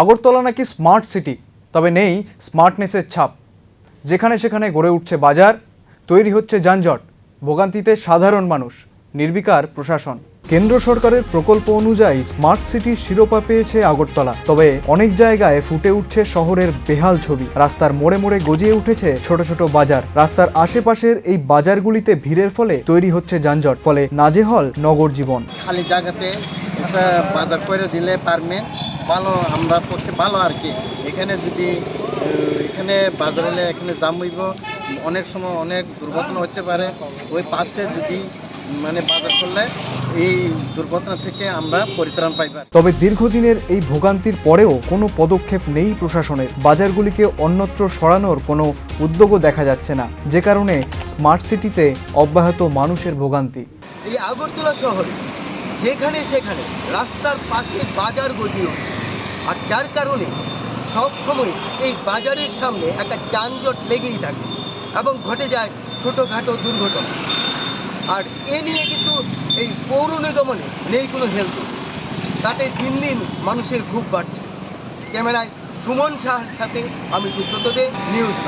আগরতলা নাকি smart city, তবে নেই স্মার্টনেসের ছাপ। যেখানে সেখানে গড়ে উঠছে বাজার, তৈরি হচ্ছে যানজট, ভোগান্তিতে সাধারণ মানুষ, নির্বিকার প্রশাসন। কেন্দ্র সরকারের প্রকল্প অনুযায়ী স্মার্ট সিটির শিরোপা পেয়েছে আগরতলা, তবে অনেক জায়গায় ফুটে উঠছে শহরের বেহাল ছবি। রাস্তার মোড়ে মোড়ে গজিয়ে উঠেছে ছোট ছোট বাজার। রাস্তার আশেপাশের এই বাজারগুলিতে ভিড়ের ফলে তৈরি হচ্ছে যানজট, ফলে নাজেহাল নগর জীবন। খালি জায়গাতে একটা বাজার করে দিলে পারবে ভালো, আমরা পক্ষে ভালো আর কি। এখানে যদি এখানে বাজার হলে এখানে জাম হইব, অনেক সময় অনেক দুর্ঘটনা হতে পারে। ওই পাশে যদি বাজার করলে এই দুর্ঘটনা থেকে আমরা পরিত্রাণ পাইবার। তবে দীর্ঘদিনের এই ভোগান্তির পরেও কোনো পদক্ষেপ নেই প্রশাসনের। বাজারগুলিকে অন্যত্র সরানোর কোনো উদ্যোগও দেখা যাচ্ছে না, যে কারণে স্মার্ট সিটিতে অব্যাহত মানুষের ভোগান্তি। এই আগরতলা শহরে যেখানে সেখানে রাস্তার পাশে বাজার গজিয়ে ওঠে, আর যার কারণে সবসময় এই বাজারের সামনে একটা যানজট লেগেই থাকে এবং ঘটে যায় ছোটোখাটো দুর্ঘটনা। আর এ নিয়ে কিন্তু এই পৌর নিগমনে নেই কোনো হেলথ। তাতে দিন দিন মানুষের ক্ষোভ বাড়ছে। ক্যামেরায় সুমন সাহার সাথে আমি সুব্রত দে, নিউজ।